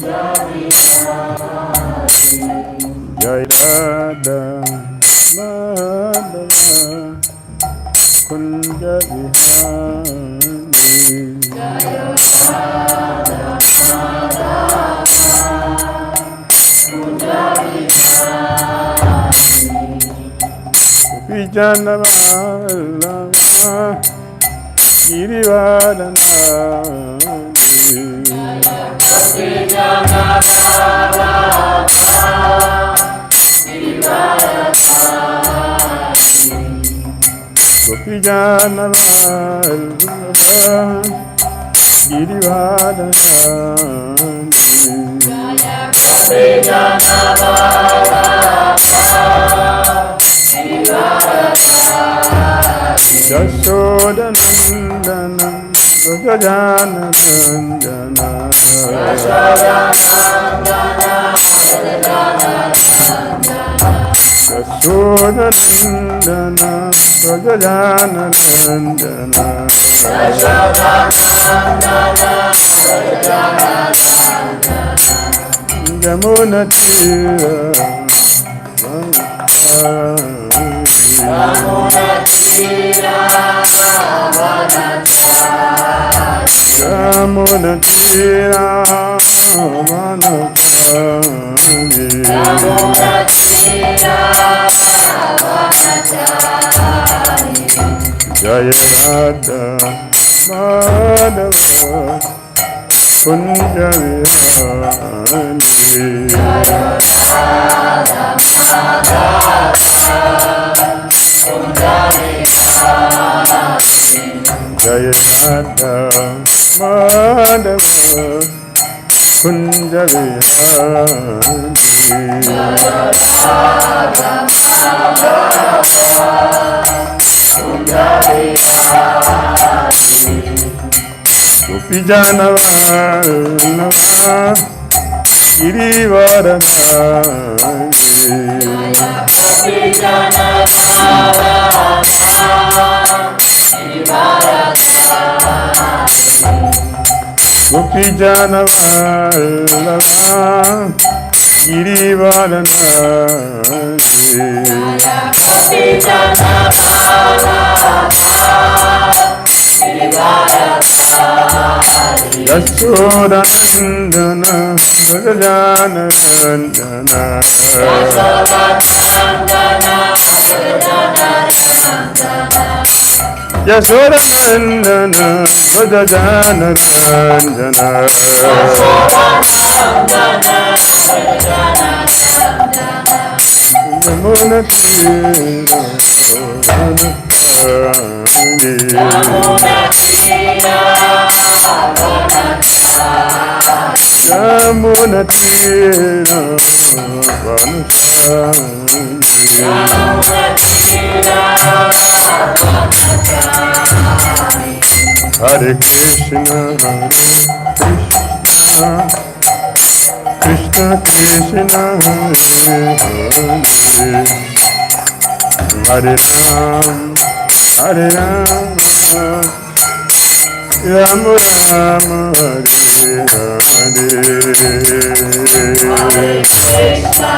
Jai Radha Madhava Kunja Vihari Vijana Vallabha Gopijana Vallabha Yashoda Nandana Vrajajana Nandana Yashoda Nandana Vrajajana Nandana Yamuna Tira Yamuna Tira Jaya Radha Madhava Kunja Vihari Jaya Radha Madhava Kunja Gopijana Vallabha Gopijana Vallabha Yashoda Nandana Vrajajana Nandana Yashoda Nandana Vrajajana Nandana Yamuna Tira Yamuna Tira Hare Krishna Krishna Krishna Hare Ram Hare Ram Ram Ram Hare Hare Hare Krishna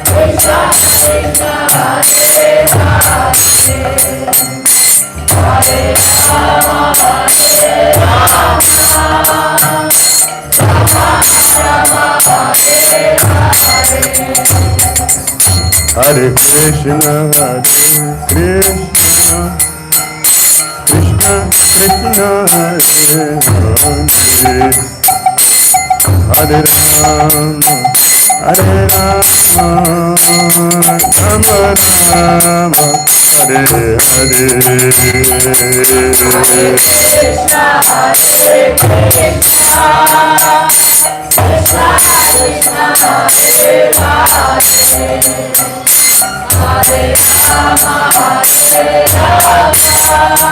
Krishna Krishna Hare Hare Krishna Krishna Krishna Hare Ram Hare Ram Rama Rama Hare Hare Krishna Hare Krishna Krishna Krishna Hare Hare Hare Rama Hare Rama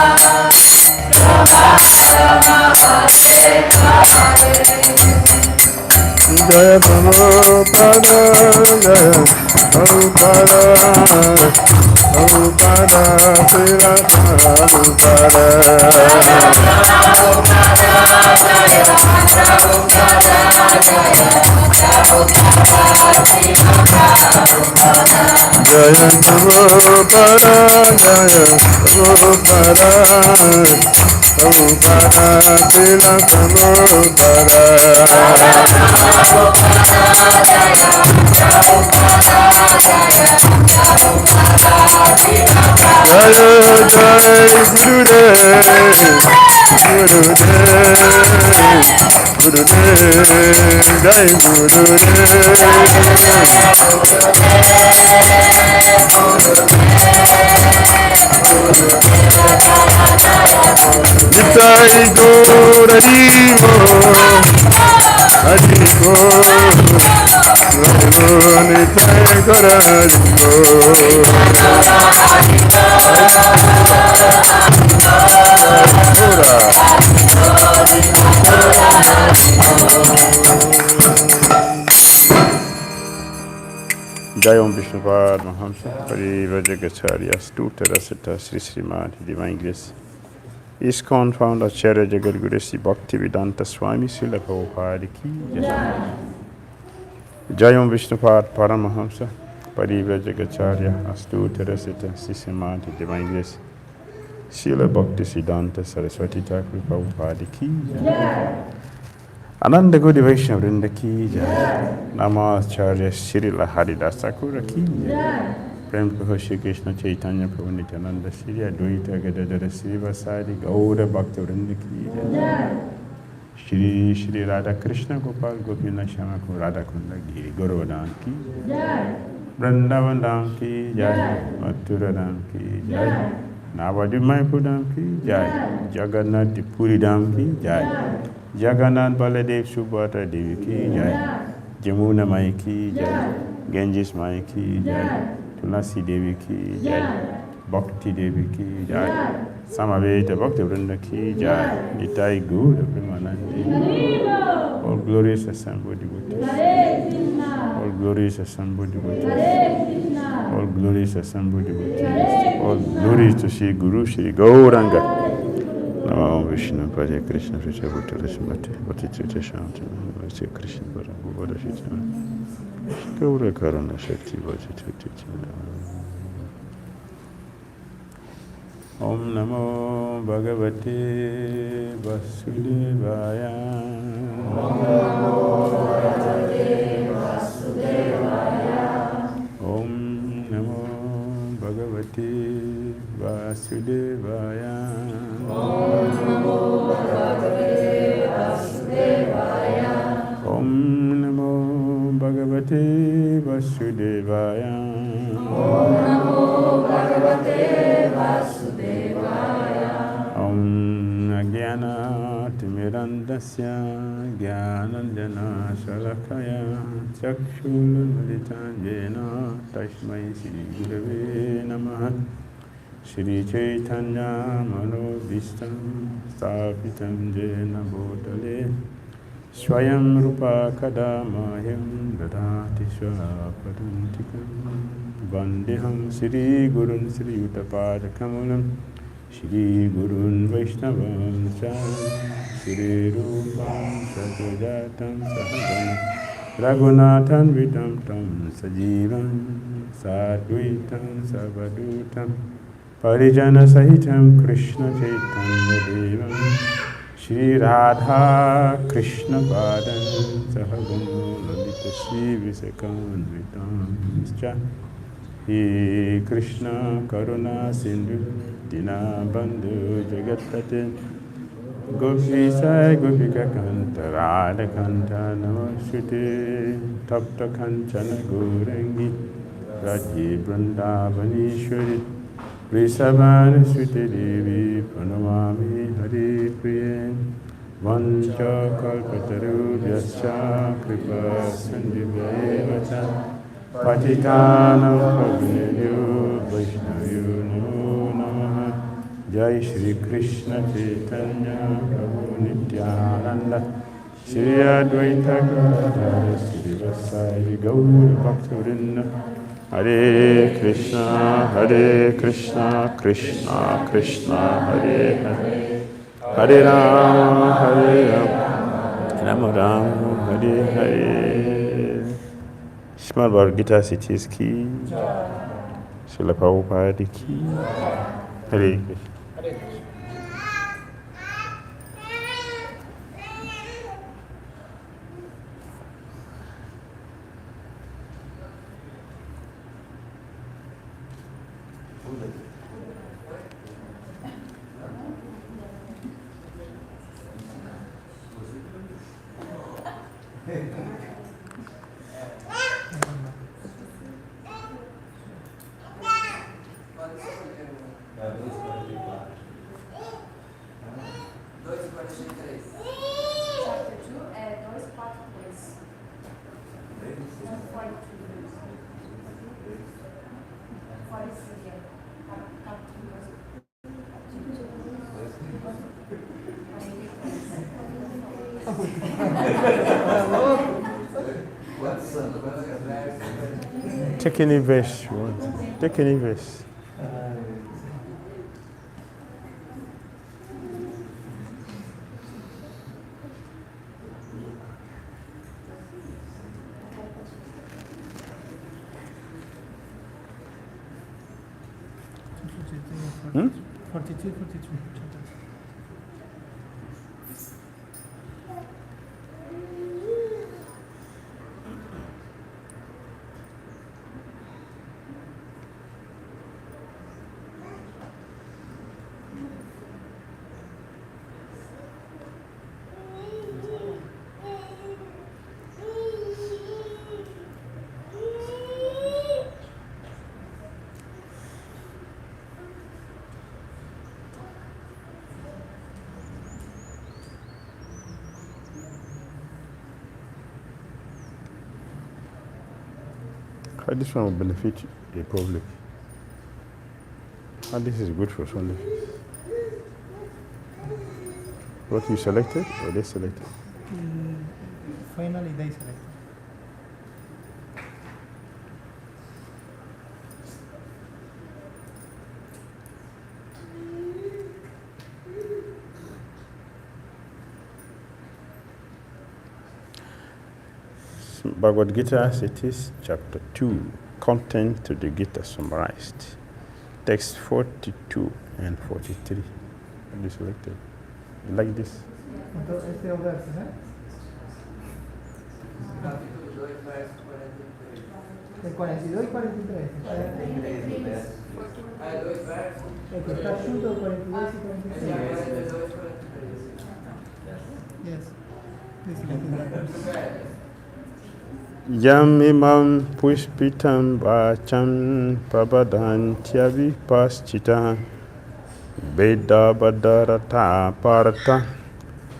Rama Rama Hare Hare Jaya Prabhupada, Jaya Prabhupada, Prabhupada, Srila Prabhupada. Jaya Prabhupada, Jaya Prabhupada, Prabhupada, Srila Prabhupada. Jaya Jai Gurudev, Gurudev, Gurudev, Jai Gurudev. Nitai Gaur Haribo, Haribo, Nitai Gaur Haribo. Jai Om Vishnupada Mahamsa Parivajagacharya Stuta Rasata Sri Srimati Divine Grace ISKCON founder Acharya Jagadguru Sri Bhakti Vedanta Swami Srila Prabhupada Ki Jai. Jai Om Vishnupada Paramahamsa Parivajagacharya Astuta Rasata Sri Srimati Divine Grace Srila Bhakti Siddhanta Saraswati Thakur Prabhupada Ki Jai. Ananda Gaudiya Vaishnava Vrinda Ki Jai. Namacharya Srila Haridas Thakur Ki Jai. Prem Kaho Shri Krishna Chaitanya Prabhu Nityananda Shri Advaita Gadadara Shri Vasari Gaura Bhakta Vrinda Ki Jai. Shri Shri Radha Krishna Gopal Gopina Shama Radha Kunda Giri Gauravan Ki Jai. Vrindavan Dham Ki Jai. Mathura Dham Ki Jai. Navadvip Mayapur Dham Ki Jai. Jagannath Puri Dham Ki Jai. Jagannath Baladev Subhadra Devi Ki Jai. Jamuna Mai Ki Jai. Ganges Mai Ki Jai. Tulasi Devi Ki Jai. Bhakti Devi Ki Jai. Samaveta Bhakti Vrinda Ki Jai. Nitai Gaura Premanande. All glorious assembled devotees. All glorious assembled devotees. All glorious assembled devotees. All glories to Sri Guru Sri Gauranga. Namo Vishnu Padaya Krishna Vricha Bhuttara Sumati Bhati Trita Shanti Namaste Krishna Paramu Bodhashitana Gaura Karana Shakti Bhati Trita Om Namo Bhagavate Vasudevaya. Om Namo Bhagavate Vasudevaya. Om Namo Bhagavate Vasudevaya. Om Namo Bhagavate Vasudevaya. Om Namo Bhagavate Vasudevaya. Om Namo Bhagavate Vasudevaya. Om Ajnana Timirandasya Jnananjana Shalakaya Chakshulunmilitan Jena Tasmai Shri Gurave Namaha. Shri Chaitanya Manobhishtam Sthapitam Jena Bhutale Swayam Rupa Kadamahyam Dadati Swapadantikam Vandeham Shri Gurun Shri Yuttapadakamulam Shri Gurun Vaishnavam Cha Shri Rupam Sajajatam Sahagana Raghunathan Vitam Tam Sajivam Sadhuitam Savadutam Parijana Sahitam Krishna Chaitanya Devam Shri Radha Krishna Padan Sahagana Lalita Shri Visakanvitam Scha He Krishna Karuna Sindhu Dina Bandhu Jagatpate Gopi Sai Gopika Kanta Radha Kanta Namaste Tapta Kanchana Gaurangi Raji Vrindavaneshwari Vrisabhana Sriti Devi Pranamami Hari Priye Vancha Kalpatarubhyascha Kripa Sandhivayevata Patitanam Pavanebhyo Vaishnavyo Namo Namaha. Jai Shri Krishna Chaitanya Prabhu Nityananda Shri Advaita Gadadhara Srivasari Gaura Bhaktivinoda Hare Krishna Krishna Krishna Hare Hare Hare Rama Rama Rama Hare Hare. Small Bhagavad Gita cities ki Srila Prabhupada ki Hare Krishna. Take any verse you want. Take any verse. Hmm? 42. How this one will benefit the public? How this is good for Sunday? What you selected or they selected? Finally, they selected. Bhagavad Gita cities, chapter 2, content to the Gita summarized. Text 42 and 43. Have you selected? You like this? Este es verso, ¿eh? El 42 y 43. El que está junto, 42 y 43. Yes. This is Yam imam pushpitam vacham prabhadantyavī paschita Veda badarata parata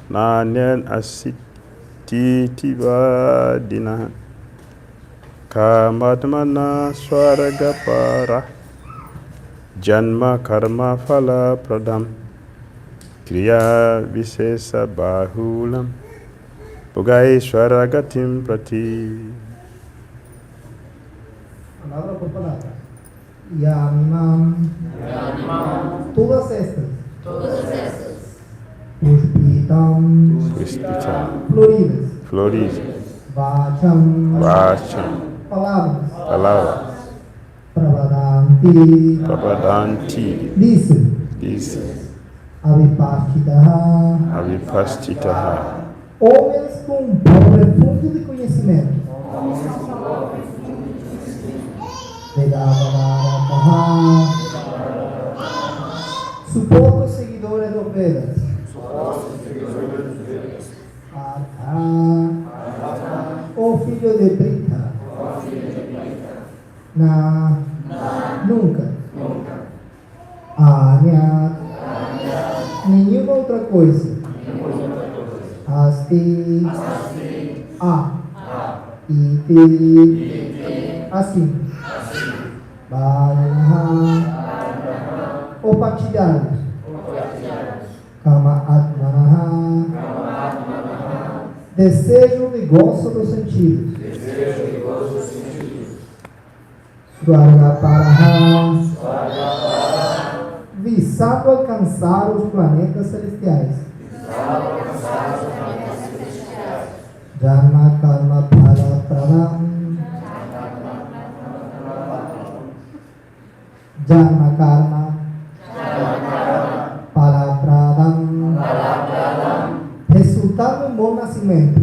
nanyan asiti tivadina Kamadmana swaragapara Janma karma phala pradam Kriya visesa bahulam Bhagaishwaragatim prati. Palabra por palabra. Yamimam. Todas estas. Pushpitam. Floridas. Vacham. Palabras. Pravadanti. Dice. Avipastitaha. Homens com pobre fundo de conhecimento. Suporta os seguidores dos Vedas. O filho de Brita. Nunca. Nenhuma outra coisa. Asti. Iti. Assim. Ou partilhados. Kama Atmanaha. desejo de gozo dos sentidos. Swargaparaha, visando alcançar os planetas celestiais. Dharma karma phala pradam. Dharma karma phala pradam. Resultado em bom nascimento.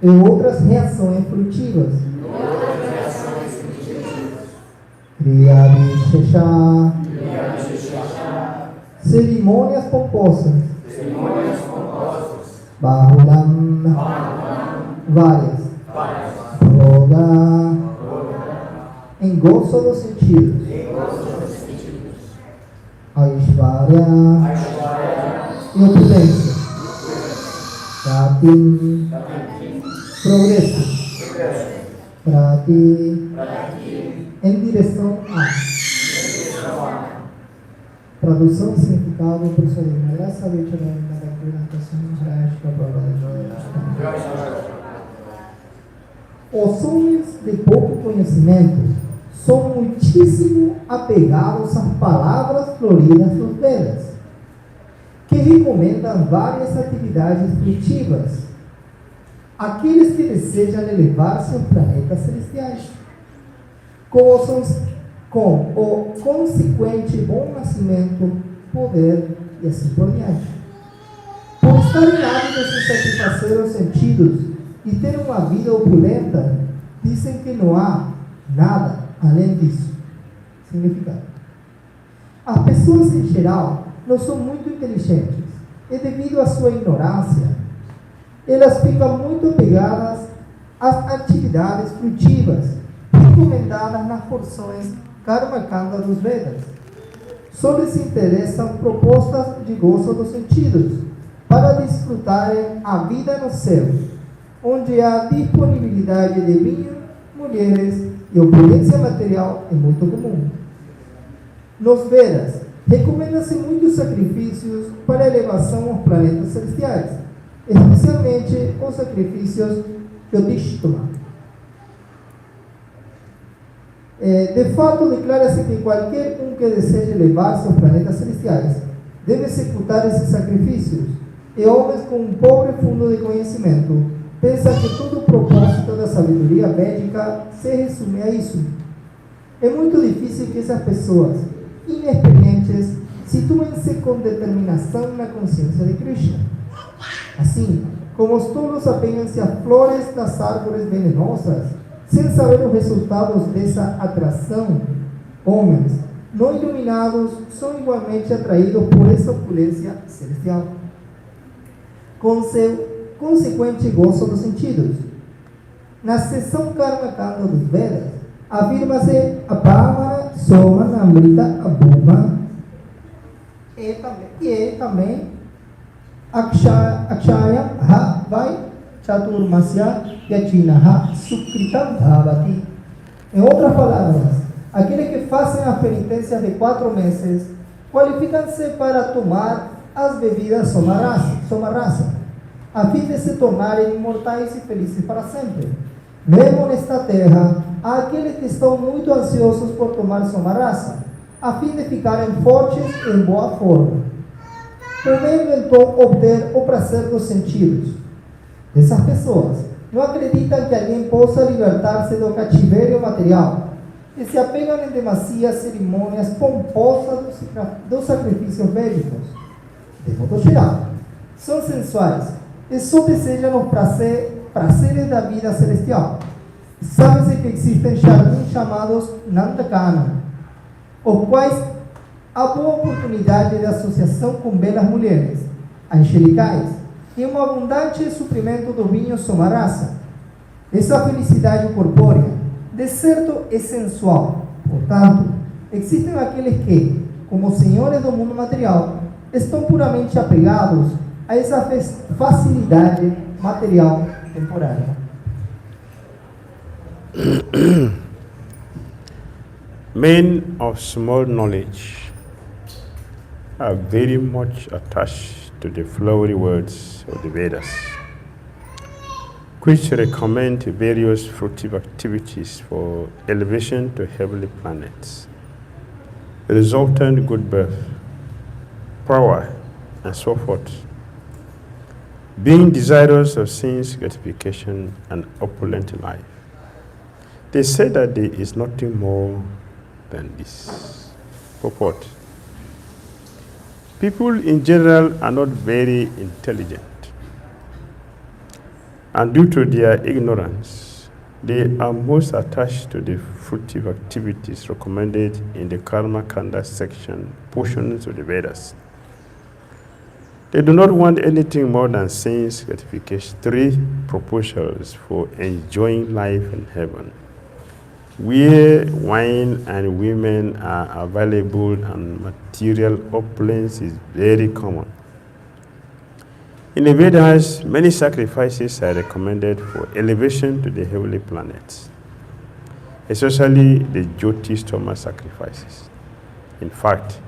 E outras reações frutivas. 𝐤𝐢𝐧𝐝𝐿, cerimônias pomposas. Bahulam, várias. Roga, em gozo dos sentidos. Aishvarya, e opulência. Bhakti, progresso. Prati, em direção a. Tradução e significado do professor Graça Os homens de pouco conhecimento são muitíssimo apegados às palavras floridas dos Vedas, que recomendam várias atividades frutivas. Aqueles que desejam elevar-se aos planetas celestiais, com o consequente bom nascimento, poder e assim por diante. Por estarem ávidos de satisfazer os sentidos e ter uma vida opulenta, dizem que não há nada além disso. Significado. As pessoas em geral não são muito inteligentes e, devido à sua ignorância, elas ficam muito apegadas às atividades frutivas recomendadas nas porções Karma-kanda dos Vedas. Só lhes interessam propostas de gozo dos sentidos para desfrutarem a vida no céu, onde a disponibilidade de vinho, mulheres e opulência material é muito comum. Nos Vedas, recomenda-se muitos sacrifícios para a elevação aos planetas celestiais, especialmente os sacrifícios Yudhishthira. De fato, declara-se que qualquer um que deseje elevar-se aos planetas celestiais deve executar esses sacrifícios, e homens com um pobre fundo de conhecimento pensam que todo o propósito da sabedoria védica se resume a isso. É muito difícil que essas pessoas inexperientes situem-se com determinação na consciência de Krishna. Assim, como os tolos apegam-se a flores das árvores venenosas, sem saber os resultados dessa atração, homens não iluminados são igualmente atraídos por essa opulência celestial, com seu consequente gozo dos sentidos. Na seção Karma-kanda dos Vedas, afirma-se Apamana, Soma, Amrita, Abhuma, e também Akshaya, Ha, Vai, Chaturmasya, Yachinaha, Sukritam, Bhavati. Em outras palavras, aqueles que fazem as penitências de 4 meses qualificam-se para tomar as bebidas somarasa, a fim de se tornarem imortais e felizes para sempre. Mesmo nesta terra, há aqueles que estão muito ansiosos por tomar somarasa, a fim de ficarem fortes e em boa forma, podendo então obter o prazer dos sentidos. Essas pessoas não acreditam que alguém possa libertar-se do cativeiro material e se apegam em demasiadas cerimônias pomposas dos sacrifícios védicos. De modo geral, são sensuais e só desejam os prazeres da vida celestial. Sabe-se que existem jardins chamados Nandakana, os quais há boa oportunidade de associação com belas mulheres, angelicais, e um abundante suprimento do vinho somarasa. Essa felicidade corpórea, de certo, é sensual. Portanto, existem aqueles que, como senhores do mundo material, estão puramente apegados a essa facilidade material temporária. Men of small knowledge are very much attached to the flowery words of the Vedas, which recommend various fruitive activities for elevation to heavenly planets, resultant good birth, power, and so forth, being desirous of sense gratification and opulent life. They say that there is nothing more than this. Purport. People in general are not very intelligent, and due to their ignorance, they are most attached to the fruitive activities recommended in the Karma Kanda section portions of the Vedas. They do not want anything more than sense gratification, 3 proposals for enjoying life in heaven, where wine and women are available and material opulence is very common. In the Vedas, many sacrifices are recommended for elevation to the heavenly planets, especially the 𝐤𝐤𝐴𝐺𝐷𝐸 sacrifices. In fact,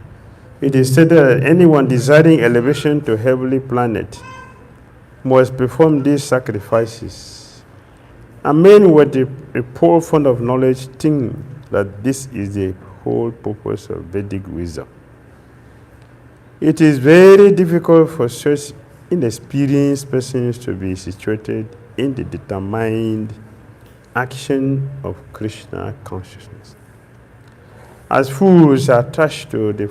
it is said that anyone desiring elevation to heavenly planet must perform these sacrifices. And men with a poor fund of knowledge think that this is the whole purpose of Vedic wisdom. It is very difficult for such inexperienced persons to be situated in the determined action of Krishna consciousness. As fools are attached to the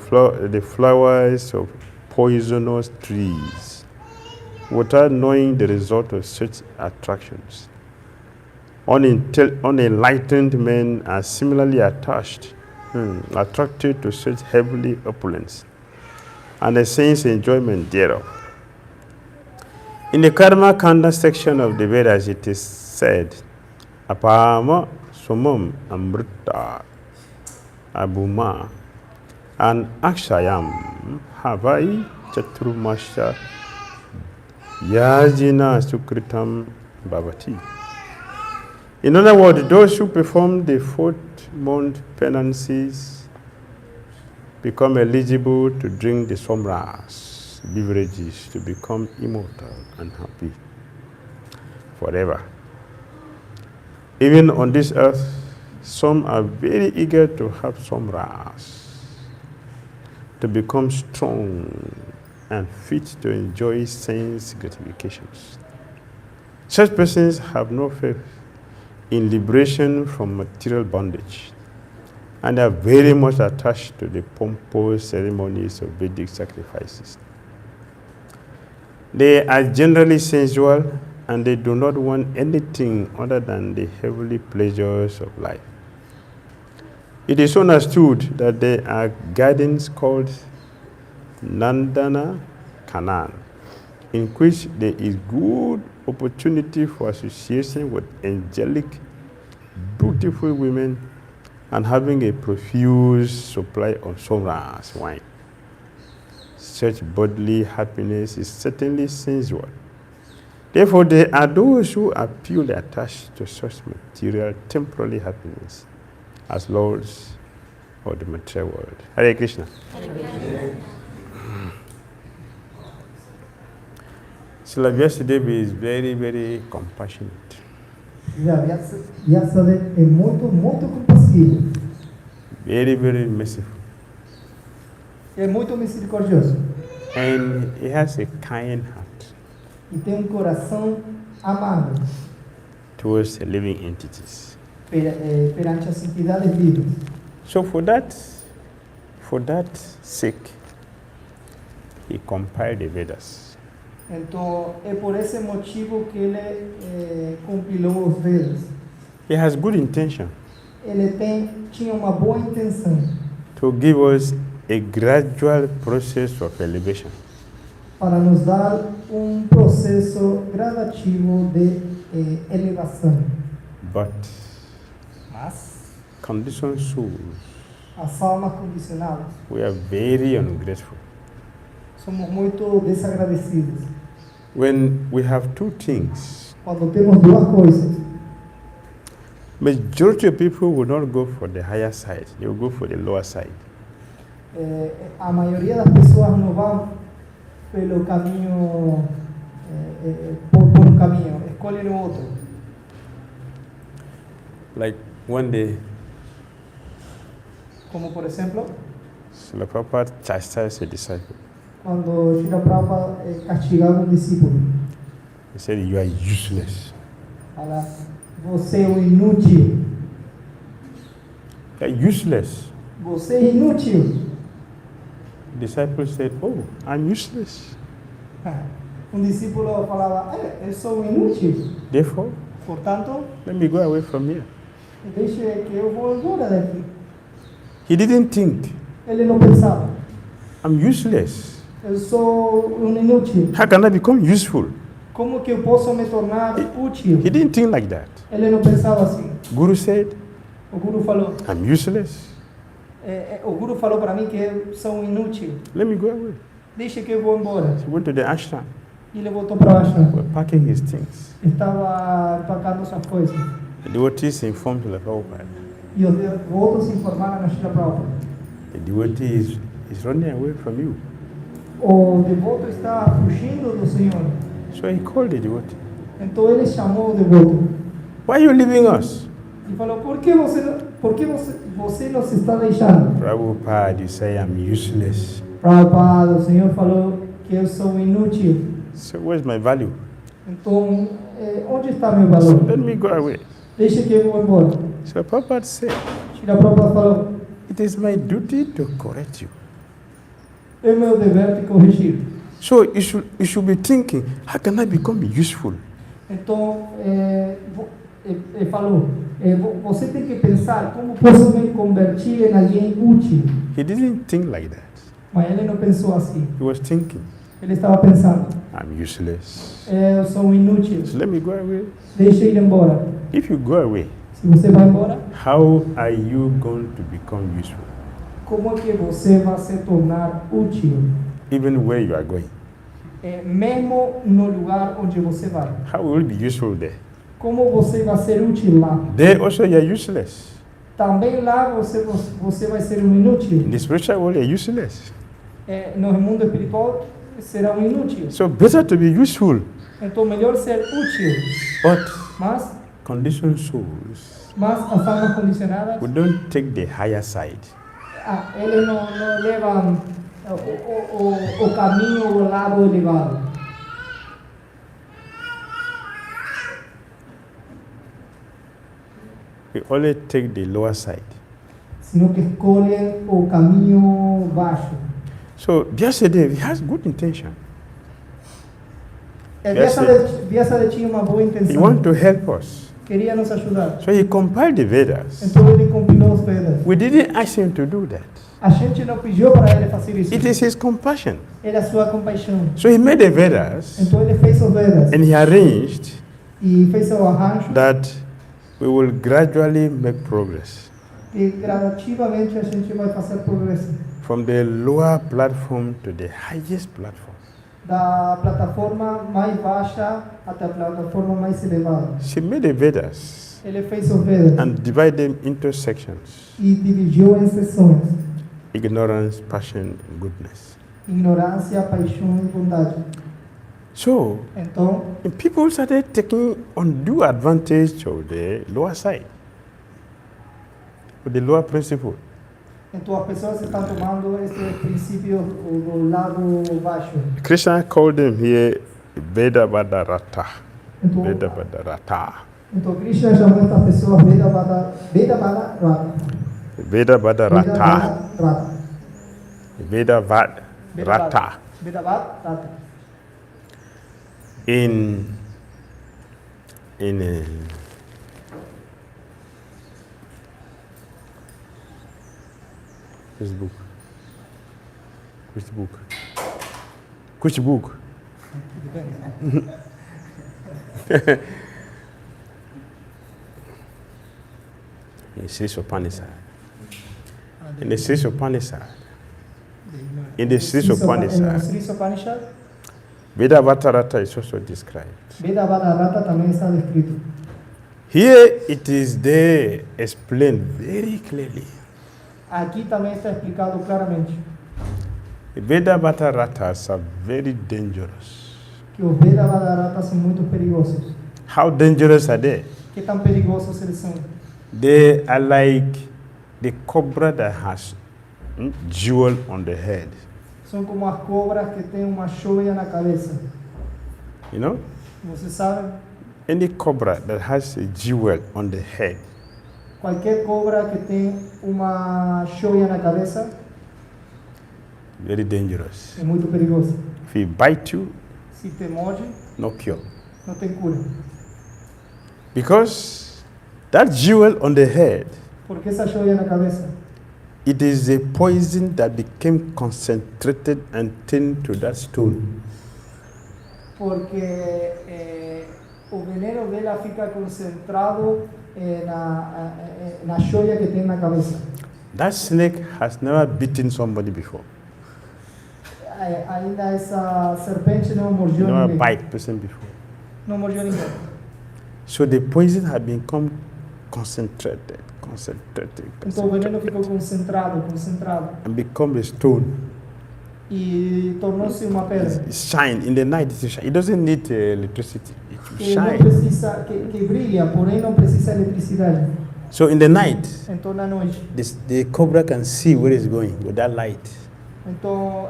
flowers of poisonous trees without knowing the result of such attractions, unenlightened men are similarly attracted to such heavenly opulence and the sense enjoyment thereof. In the Karma Kanda section of the Vedas, it is said, Apama Sumam Amrita Abuma and Akshayam Havai Chatrumasha Yajina Sukritam Bhavati. In other words, those who perform the 4th month penances become eligible to drink the somras, beverages, to become immortal and happy forever. Even on this earth, some are very eager to have somras, to become strong and fit to enjoy sense gratifications. Such persons have no faith in liberation from material bondage and are very much attached to the pompous ceremonies of Vedic sacrifices. They are generally sensual and they do not want anything other than the heavenly pleasures of life. It is understood that there are gardens called Nandana Kanan, in which there is good opportunity for association with angelic, beautiful women and having a profuse supply of somras, wine. Such bodily happiness is certainly sensual. Therefore, there are those who are purely attached to such material, temporary happiness as lords of the material world. Hare Krishna. Srila Vyasadeva is very, very compassionate. Vyasadeva é muito compassivo. Very, very merciful. É muito misericordioso. And he has a kind heart. E tem coração amável. Towards the living entities. Perante as entidades vivas. So for that sake, he compiled the Vedas. Então é por esse motivo que ele compilou os Vedas. He has good intention. Ele tinha uma boa intenção. To give us a gradual process of elevation. Para nos dar processo gradativo de elevação. But Mas conditioned souls, as almas condicionadas, we are very ungrateful. somos muito desagradecidos. When we have 2 things, Quando temos 2 coisas, majority of people will not go for the higher side, they will go for the lower side. A maioria das pessoas não vão pelo caminho, por um caminho, escolhem um outro. Like one day, Como por exemplo, Srila Prabhupada chastised a disciple. quando Srila Prabhupada castigava discípulo. He said, "You are useless. Fala, você é um inútil. You are useless." Você é inútil. The disciple said, "Oh, I'm useless. Um discípulo falava, eu sou um inútil. Therefore, Portanto, let me go away from here." deixe que eu vou embora daqui. He didn't think, Ele não pensava, "I'm useless. eu sou um inútil. How can I become useful?" Como que eu posso me tornar útil? He didn't think like that. Ele não pensava assim. Guru said, O Guru falou, "I'm useless. o Guru falou para mim que eu sou um inútil. Let me go away." Deixa que eu vou embora. He went to the ashram. E ele voltou para baixo. Were packing his things. Estava empacando suas coisas. The devotees informed Srila Prabhupada. E os devotos informaram na Srila Prabhupada. The devotee is running away from you. O devoto está fugindo do Senhor. So he called the devotee. Então ele chamou o devoto. "Why are you leaving us?" E falou, por que você nos está deixando? Prabhupada, you say I'm useless. Prabhupada, o Senhor falou que eu sou inútil. So where's my value? Então, onde está meu So valor? let me go away. Deixa que eu vou embora. So Prabhupada said, Srila Prabhupada falou, "It is my duty to correct you." é meu dever te corrigir. So you should be thinking, how can I become useful? Então, ele falou, você tem que pensar como posso me convertir em alguém útil. He didn't think like that. Mas ele não pensou assim. He was thinking, Ele estava pensando, I'm useless. eu sou um inútil. So let me go away. Deixa ir embora. If you go away, Se você vai embora, how are you going to become useful? como é que você vai se tornar útil? Even where you are going. Mesmo no lugar onde você vai. How will you be useful there? Como você vai ser útil lá? There also you are useless. Também lá você vai ser um inútil. In the spiritual world, you are useless. No mundo espiritual, será um inútil. So better to be useful. Então, melhor ser útil. But Mas conditioned souls, as almas condicionadas, we don't take the higher side. eles não levam o caminho, o lado elevado. We only take the lower side. Sino que escolhem o caminho baixo. So Vyasadeva, he has good intention. Vyasa tinha uma boa He intenção. wants to help us. Queria nos ajudar. So he compiled the Vedas. Então ele compilou os Vedas. We didn't ask him to do that. A gente não pediu para ele fazer isso. It is his compassion. Era a sua compaixão. So he made the Vedas Então ele fez os Vedas and he arranged e fez o arranjo that we will gradually make progress e gradativamente a gente vai fazer progresso. from the lower platform to the highest platform. Da plataforma mais baixa até a plataforma mais elevada. She made the Vedas Ele fez os Vedas and divided them into sections. e dividiu em seções: Ignorance, passion, and goodness. ignorância, paixão e bondade. So Então, and people started taking undue advantage of the lower side, of the lower principle. as pessoas estão tomando esse princípio do lado baixo. Krishna called them here Vedavadarata. Então, Vedavadarata. então Krishna chamou essas pessoas Vedavadarata. Vedavadarata. Vedavadarata. Vedavadarata. In this book. Which book? Which book? In Sri Upanishad. In the Sri Upanishad. In the Sri Upanishad. Sri Upanishad, Vedavadarata is also described. Vedavadarata também está descrito. Here it is there explained very clearly. Aqui também está explicado claramente. Vedavata ratas are very dangerous. Que os Vedavata-ratas são muito perigosos. How dangerous are they? Que tão perigosos eles são? They are like the cobra that has jewel on the head. São como as cobras que têm uma joia na cabeça. You know? Você sabe? Any cobra that has a jewel on the head, Qualquer cobra que tem uma joia na cabeça very dangerous. é muito perigoso. If he bite you, Se te morde, no cure. não tem cura. Because that jewel on the head, Porque essa joia na cabeça it is a poison that became concentrated and turned to that stone. porque o veneno dela fica concentrado na joia que tem na cabeça. That snake has never bitten somebody before. Ainda essa serpente não mordeu Never ninguém. bite person before. Não mordeu ninguém. So the poison had become concentrated, Então o veneno ficou concentrado and become a stone. e tornou-se uma pedra. It shine in the night. It shine. It doesn't need electricity. It will Que não shine. precisa, que brilha, porém não precisa eletricidade. So in the night, Então na noite. the cobra can see where it's going with that light. Então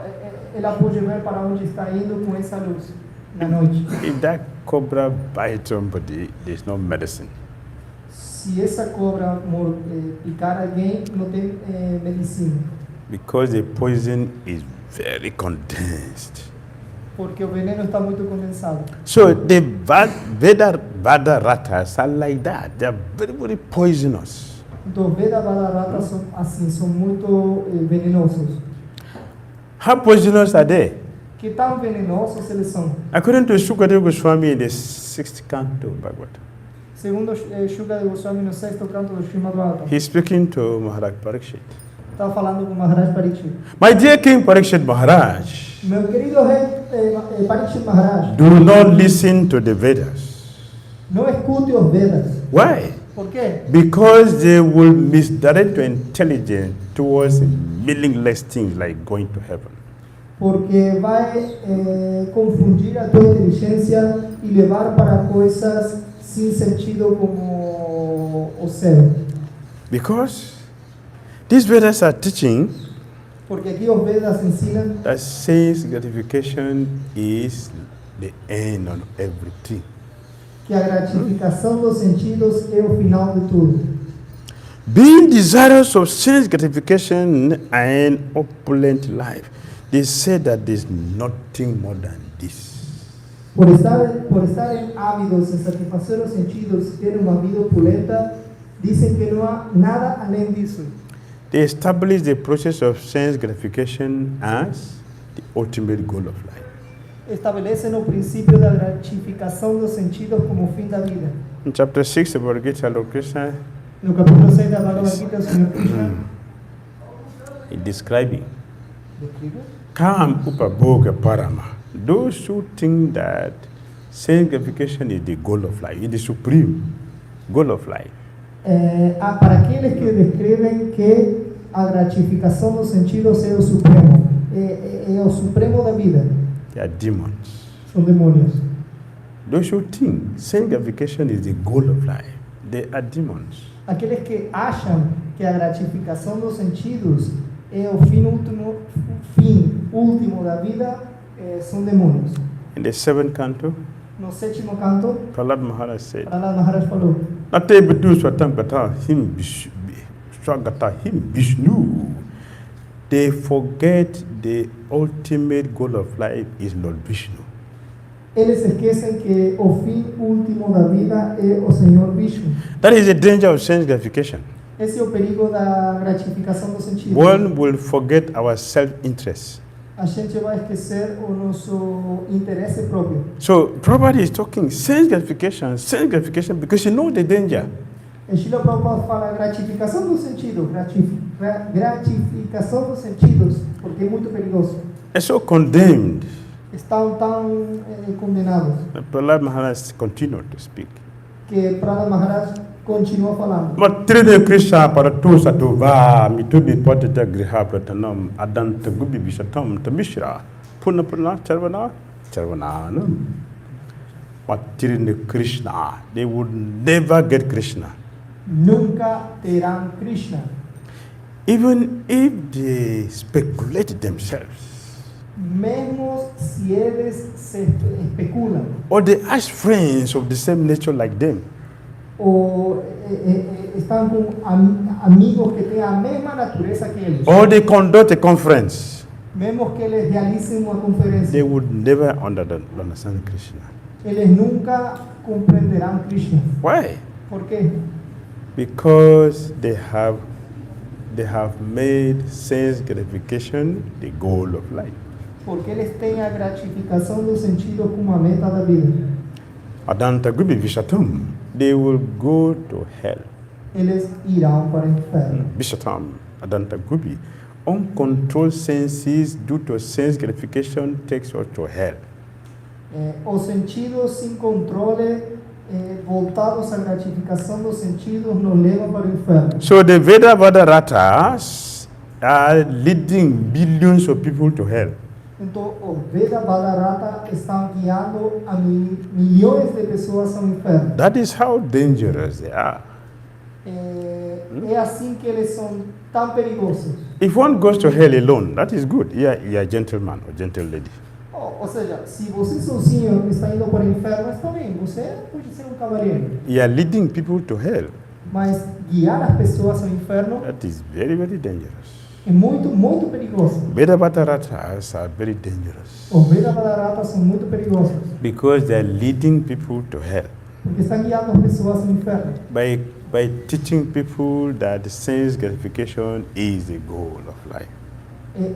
ela pode ver para onde está indo com essa luz na noite. If that cobra bites somebody, there's no medicine. Se essa cobra picar alguém, não tem medicina. Because the poison is very condensed. Porque o veneno está muito condensado. So the Veda ratas are like that. They are very, very poisonous. Então, Vedavata são assim, são muito venenosos. How poisonous are they? Que tão venenosos eles são? According to 𝐁𝐡𝐤𝐬𝐴 Swami in the 6th canto of Bhagavatam, Segundo 𝐁𝐡𝐤𝐬𝐴 Swami no sexto canto do Srimad Bhagavatam, he's speaking to Maharaj Parikshit. está falando com Maharaj Parikshit. My dear King Parikshit Maharaj, Meu querido rei Parikshit Maharaj, do not listen to the Vedas. não escute os Vedas. Why? Por quê? Because they will misdirect your intelligence towards meaningless things like going to heaven. Porque vai confundir a tua inteligência e levar para coisas sem sentido como o céu. Because these Vedas are teaching Porque aqui os Vedas ensinam that sense gratification is the end of everything. que a gratificação dos sentidos é o final de tudo. Being desirous of sense gratification and opulent life, they say that there's nothing more than this. Por estarem ávidos de satisfazer os sentidos e ter uma vida opulenta, dizem que não há nada além disso. They establish the process of sense gratification as the ultimate goal of life. Estabelecem o princípio da gratificação dos sentidos como fim da vida. In chapter 6 of Bhagavad Gita, Lord Krishna No capítulo 6 da Bhagavad Gita, o Senhor Krishna is describing descreve Kam Upabhoga Parama. Those who think that sense gratification is the goal of life, it is the supreme goal of life. para aqueles que descrevem que a gratificação dos sentidos é o supremo, é o supremo da vida, They are demons. são demônios. Those who think sense gratification is the goal of life, they are demons. Aqueles que acham que a gratificação dos sentidos é o fim último da vida, são demônios. In the 7th canto, No sétimo canto, Prahlad Maharaj said, Prahlad Maharaj falou: Nate Bidu Swatampata him Swagata him Vishnu. They forget the ultimate goal of life is Lord Vishnu. eles esquecem que o fim último da vida é o Senhor Vishnu. That is the danger of sense gratification. Esse é o perigo da gratificação dos sentidos. One will forget our self-interest. A gente vai esquecer o nosso interesse próprio. So Prabhupada is talking sense gratification, because you know the danger. E Srila Prabhupada fala gratificação dos sentidos, gratificação dos sentidos, porque é muito perigoso. It's so condemned. Estão tão condenados Prahlad Maharaj continued to speak. que Prahlad Maharaj continuou falando. Mas trilha Krishna para tu satu va mi tu bi pote te griha pratanam adan te gubi bisatam te mishra puna charvana no. But trilha Krishna, they would never get Krishna. Nunca terán Krishna. Even if they speculate themselves. Mesmo si eles se especulan. Or they ask friends of the same nature like them. O están con amigos que tengan la misma naturaleza que ellos. Or they conduct a conference. Vemos que les realicen una conferencia. They would never understand Krishna. Ellos nunca comprenderán Krishna. Why? ¿Por qué? Because they have made sense gratification the goal of life. Porque eles têm a gratificação do sentido como a meta da vida. Adanta gubi vishatum, they will go to hell. Eles irão para o inferno. Vishatam, adanta gubi. Uncontrolled senses due to sense gratification takes us to hell. Os sentidos sem controle voltados à gratificação dos sentidos nos levam para o inferno. So the Veda-Vadaratas are leading billions of people to hell. Então, os Veda-Vadarata estão guiando a milhões de pessoas ao inferno. That is how dangerous they are. É assim que eles são tão perigosos. If one goes to hell alone, that is good. You are a gentleman or gentle lady. Ou seja, se você sozinho está indo para o inferno, está bem, você pode ser cavalheiro. You are leading people to hell. Mas guiar as pessoas ao inferno That is very, very dangerous. é muito, muito perigoso. Veda-Vadaratas are very dangerous. Os Veda-Vadarata são muito perigosos. Because they are leading people to hell. Porque estão guiando as pessoas ao inferno. By teaching people that the sense gratification is the goal of life.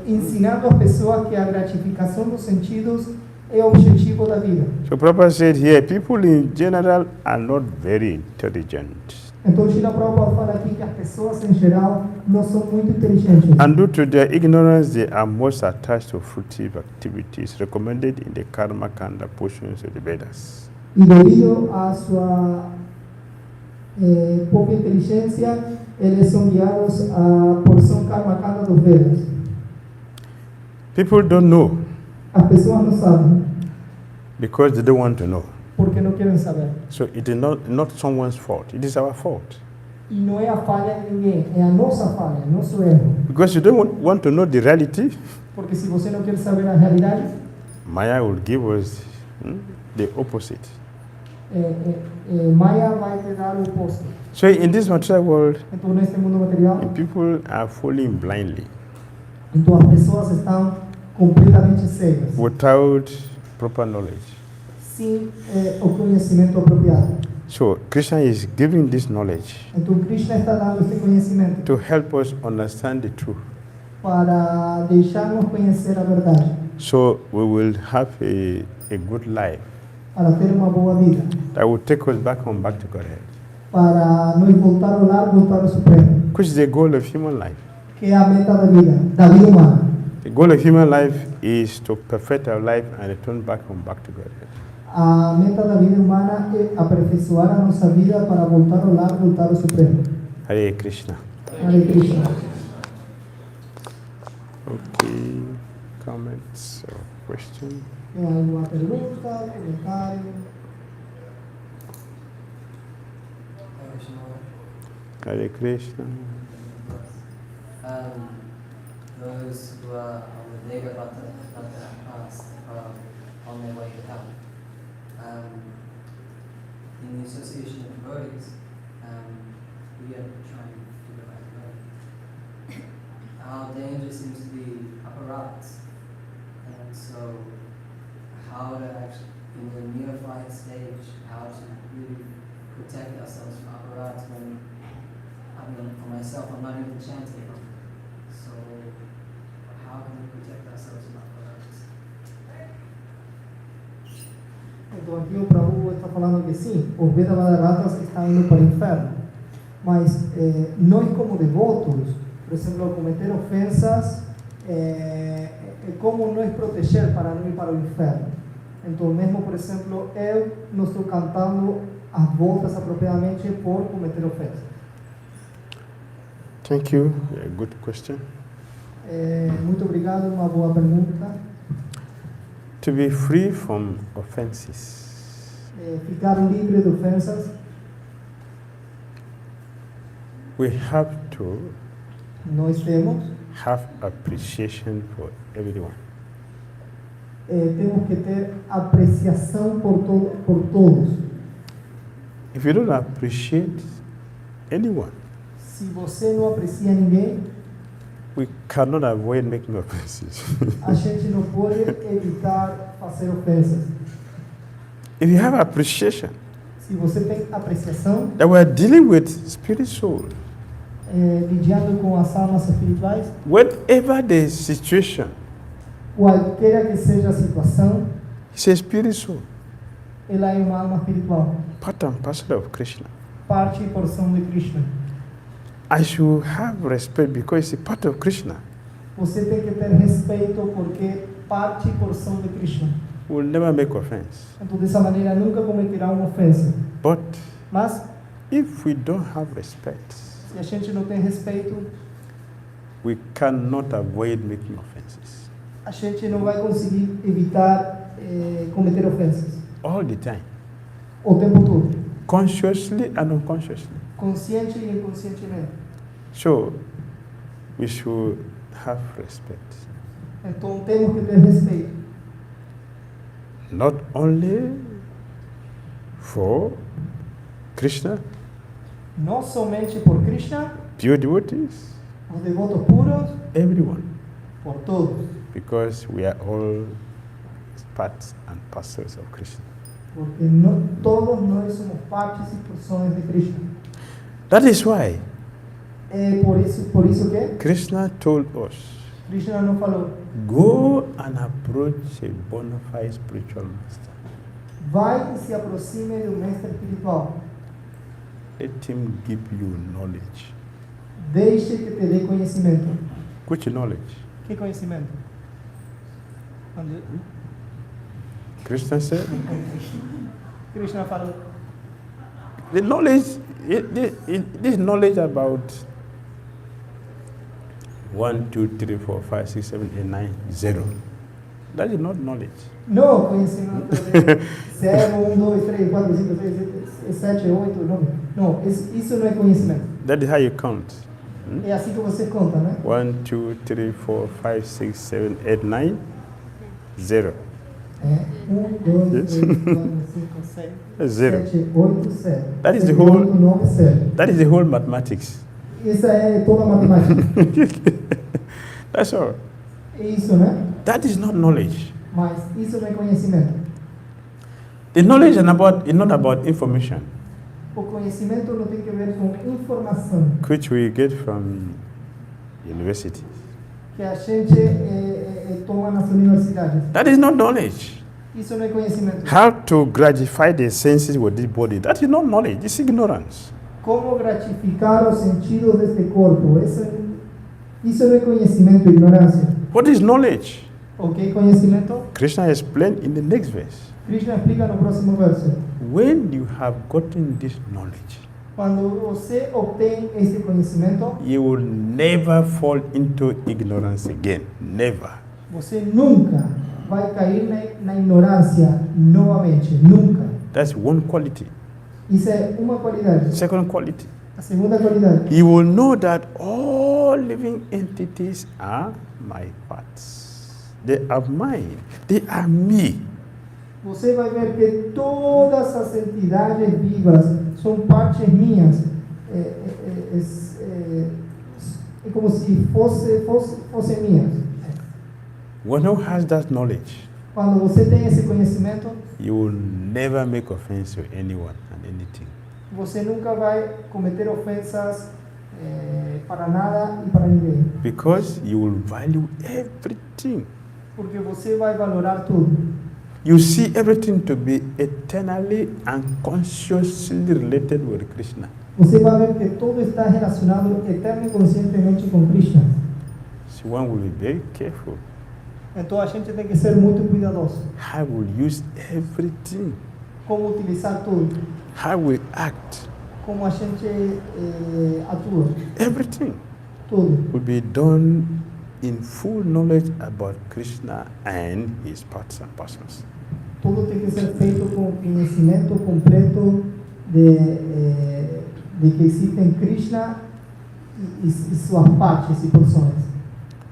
Ensinando as pessoas que a gratificação dos sentidos é o objetivo da vida. So Prabhupada said here, people in general are not very intelligent. Então, Srila Prabhupada fala aqui que as pessoas em geral não são muito inteligentes. And due to their ignorance, they are most attached to fruitive activities recommended in the Karma Kanda portions of the Vedas. E devido à sua pouca inteligência, eles são guiados à porção Karma Kanda dos Vedas. People don't know As pessoas não sabem because they don't want to know. porque não querem saber. So it is not someone's fault. It is our fault. E não é a falha de ninguém, é a nossa falha, nosso erro. Because you don't want to know the reality, Porque se você não quer saber a realidade, Maya will give us the opposite. Maya vai te dar o oposto. So in this material world, Então, neste mundo material, people are falling blindly então as pessoas estão completamente cegas, without proper knowledge. sem o conhecimento apropriado. So Krishna is giving this knowledge Então, Krishna está dando este conhecimento to help us understand the truth. para deixar-nos conhecer a verdade, So we will have a good life para ter uma boa vida, that will take us back to Godhead, para nos voltar ao lar, voltar ao Supremo, which is the goal of human life. que é a meta da vida humana. The goal of human life is to perfect our life and return back to Godhead. A meta da vida humana é aperfeiçoar a nossa vida para voltar ao lar, voltar ao Supremo. Hare Krishna. Hare Krishna. Okay, comments or questions? Tem alguma pergunta, comentário? Hare Krishna. Those who are on the Veda-Vadara path are on their way to hell. In the association of devotees, we are trying to go back to hell. Our danger seems to be apparats, and so how to actually, in the neophyte stage, how to really protect ourselves from apparats when, I mean, for myself, I'm not even chanting. So, how can we protect ourselves from apparats? Então aqui o Prabhu está falando que sim, os Veda-Vadaratas estão indo para o inferno, mas nós como devotos, por exemplo, cometer ofensas é como nos proteger para não ir para o inferno. Então mesmo, por exemplo, eu não estou cantando as voltas apropriadamente por cometer ofensas. Thank you. Yeah, good question. Muito obrigado, uma boa pergunta. To be free from offenses, Ficar livre de ofensas, we have to nós temos appreciation for everyone. Temos que ter apreciação por todos. If you don't appreciate anyone, Se você não aprecia ninguém, we cannot avoid making offenses. a gente não pode evitar fazer ofensas. If you have appreciation, Se você tem apreciação, that we are dealing with spirit soul, lidiando com as almas espirituais, whatever the situation, qualquer que seja a situação, it's a spirit soul, ela é uma alma espiritual, part and parcel of Krishna. parte e porção de Krishna. I should have respect because it's a part of Krishna. Você tem que ter respeito porque parte e porção de Krishna. We will never make offense. Então, dessa maneira, nunca cometerá uma ofensa. But Mas, if we don't have respect, se a gente não tem respeito, we cannot avoid making offenses. a gente não vai conseguir evitar cometer ofensas. All the time, O tempo todo. consciously and unconsciously. Consciente e inconscientemente. So, we should have respect. Então, temos que ter respeito. Not only for Krishna, Não somente por Krishna, pure devotees, os devotos puros, everyone. por todos. Because we are all parts and parcels of Krishna. Porque todos nós somos partes e porções de Krishna. That is why É por isso que Krishna told us, Krishna não falou: go and approach a bona fide spiritual master. vai e se aproxime do mestre espiritual. Let him give you knowledge. Deixe que te dê conhecimento. Which knowledge? Que conhecimento? Krishna said, Krishna falou: the knowledge, this knowledge about 1, 2, 3, 4, 5, 6, 7, 8, 9, 0. That is not knowledge. não, conhecimento de 0, 1, 2, 3, 4, 5, 6, 7, 8, 9. Não, isso não é conhecimento. That is how you count. É assim que você conta, né? 1, 2, 3, 4, 5, 6, 7, 8, 9, 0. 1, 2, 3, 4, 5, 6, Zero. 7, 8, 7. That is the 7, whole- 8, 9, 0. That is the whole mathematics. Isso é toda a matemática. That's all. É isso, né? That is not knowledge. Mas isso não é conhecimento. The knowledge is not about information, O conhecimento não tem que ver com informação which we get from university. que a gente toma nas universidades. That is not knowledge. Isso não é conhecimento. How to gratify the senses with this body. That is not knowledge. It's ignorance. Como gratificar os sentidos deste corpo. Isso não é conhecimento, ignorância. What is knowledge? O que é conhecimento? Krishna explained in the next verse. Krishna explica no próximo verso. When you have gotten this knowledge, Quando você obtém este conhecimento, you will never fall into ignorance again. Never. você nunca vai cair na ignorância novamente. Nunca. That's one quality. Isso é uma qualidade. Second quality. A segunda qualidade. You will know that all living entities are my parts. They are mine. They are me. Você vai ver que todas as entidades vivas são partes minhas. É como se fossem minhas. When one has that knowledge, Quando você tem esse conhecimento, you will never make offense to anyone and anything. você nunca vai cometer ofensas para nada e para ninguém. Because you will value everything. Porque você vai valorar tudo. You see everything to be eternally and consciously related with Krishna. Você vai ver que tudo está relacionado eterno e conscientemente com Krishna. So one will be very careful. Então a gente tem que ser muito cuidadoso. How will use everything. Como utilizar tudo. how we act, como a gente atua, everything tudo. will be done in full knowledge about Krishna and his parts and persons. Tudo tem que ser feito com conhecimento completo de que existem Krishna e suas partes e porções.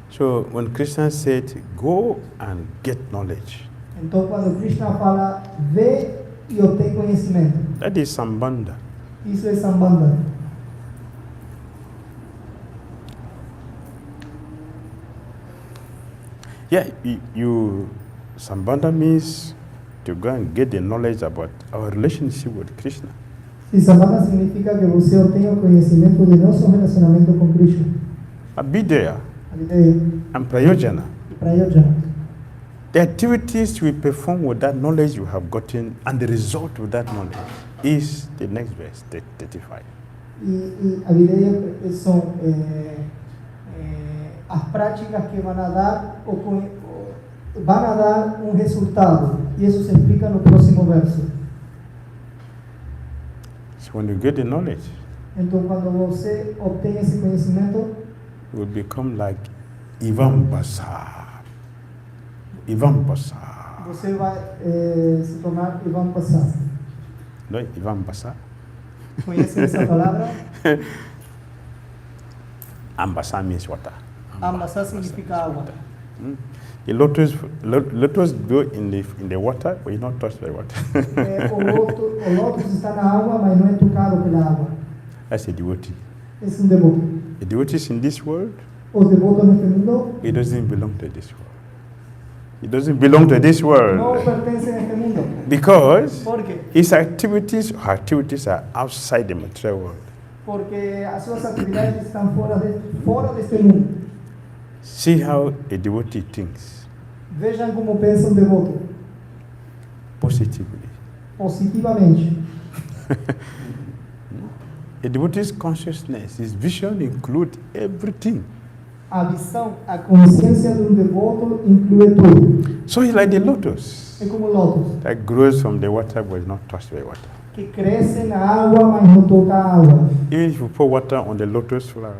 So when Krishna said, go and get knowledge, Então, quando Krishna fala, vê e obtém conhecimento, that is Sambandha. isso é Sambandha. Yeah, Sambandha means to go and get the knowledge about our relationship with Krishna. E Sambandha significa que você obtenha o conhecimento de nosso relacionamento com Krishna. Abhideya A ideia and Prayojana. e Prayojana. The activities we perform with that knowledge you have gotten and the result with that knowledge is the next verse, 35. E a ideia são as práticas que vão dar resultado. E isso se explica no próximo verso. So when you get the knowledge, Então, quando você obtém esse conhecimento, you will become like Ivan Basar. Ivan Basar. você vai se tornar Ivan Passar. No, Ivan Basar? Conhecem essa palavra? Ambasar means water. Ambassar significa água. The lotus go in the water, but you're not touched by water. O lótus está na água, mas não é tocado pela água. That's a devotee. É devoto. The devotees in this world, Os devotos neste mundo he doesn't belong to this world. He doesn't belong to this não world pertencem a este mundo. because ¿Por qué? his activities are outside the material world. Porque as suas atividades estão fora deste mundo. See how a devotee thinks Vejam como pensa um devoto. positively. Positivamente. A devotee's consciousness, his vision includes everything. A visão, a consciência de um devoto inclui tudo. So he's like the lotus É como o lótus, that grows from the water but is not touched by water. que cresce na água, mas não toca a água. Even if you pour water on the lotus flower,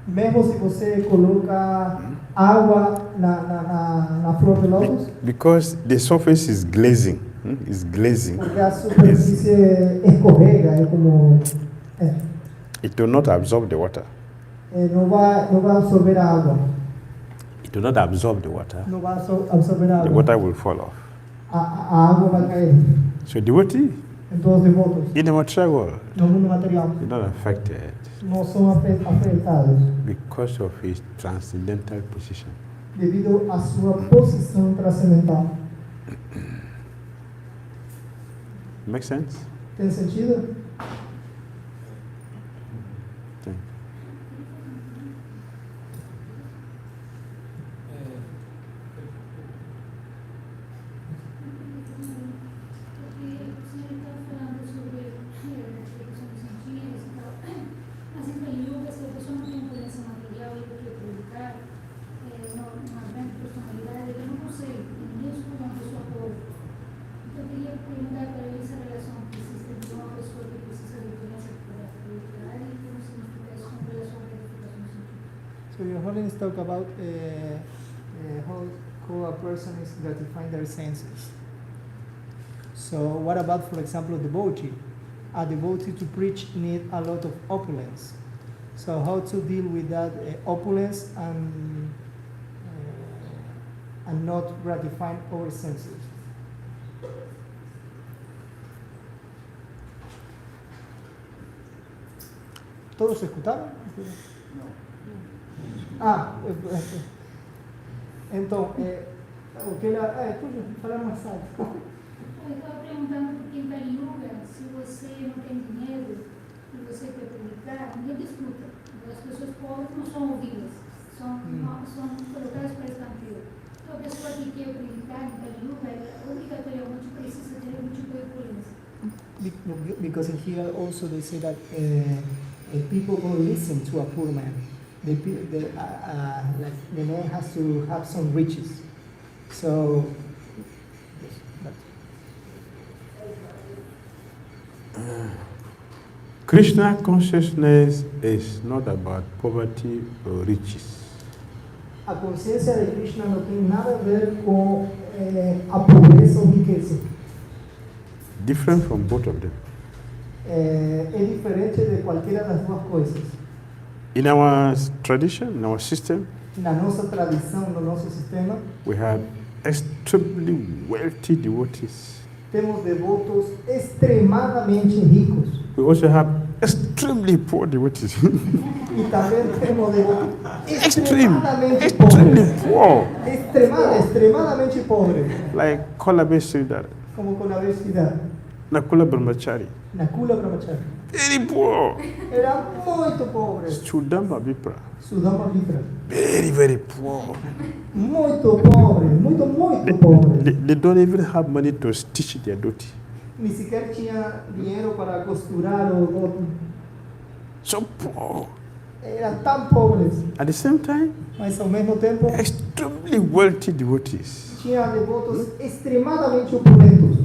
Mesmo se você coloca água na flor de lótus, because the surface is glazing, it's glazing, porque a superfície escorrega, é como... it will not absorb the water. não vai absorver a água. It will not absorb the water. Não vai absorver a The água. water will fall off. A água vai cair. So devotee Então, os devotos, in the material world no mundo material, is not affected não são afetados because of his transcendental position. devido à sua posição transcendental. Make sense? Tem sentido? Thank So your Holiness talk about how a person is gratifying their senses. So what about, for example, a devotee? A devotee to preach need a lot of opulence. So how to deal with that opulence and not gratifying our senses? ¿Todos escutaron? Então, o que ela... falar mais alto. Eu estava perguntando por quem está em yoga, se você não tem dinheiro e você quer publicar, ninguém discuta. As pessoas pobres não são ouvidas, são colocadas para escanteio. Então a pessoa que quer publicar em yoga, obrigatoriamente precisa ter um tipo de opulência. Because in here also they say that people will listen to a poor man. Like the man has to have some riches. So, Krishna consciousness is not about poverty or riches. A consciência de Krishna não tem nada a ver com a pobreza ou riqueza. Different from both of them. É diferente de qualquer das duas coisas. In our tradition, in our system, Na nossa tradição, no nosso sistema, we have extremely wealthy devotees. temos devotos extremadamente ricos. We also have extremely poor devotees. E também temos devotos extremadamente extremely pobres. poor. Extremadamente pobres. Like Kolabe Sridhar, Como com a vestida. Nakula Brahmachari. Nakula Brahmachari. Very poor. Era muito pobre. Sudama Vipra. Sudama Vipra. Very, very poor. Muito pobre. Muito pobre. They don't even have money to stitch their dhoti. Ni sequer tinha dinheiro para costurar o... So poor. Eram tão pobres. At the same time, Mas ao mesmo tempo, extremely wealthy devotees. tinha devotos extremadamente opulentos.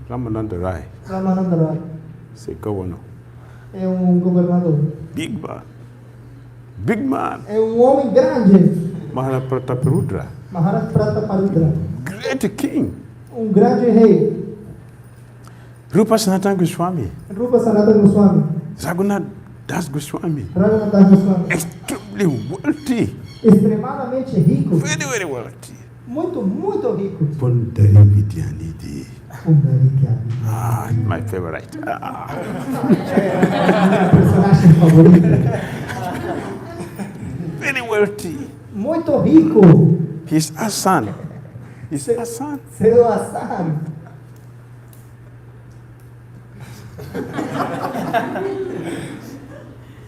Ramananda Rai, Ramananda Rai say governor. é governador. Big man. Big man. É homem grande. Maharaj Prataparudra. Maharaj Prataparudra. Great king. Grande rei. Rupa Sanatana Goswami. Rupa Sanatana Goswami. Raghunath Das Goswami. Raghunath Das Goswami. Extremely wealthy. Extremamente rico. Very, very wealthy. Muito rico. Pundari Vidyanidhi. Ah, my favorite. Personagem favorito. Very wealthy. Muito rico. His Asan. His Asan. Seu Asan.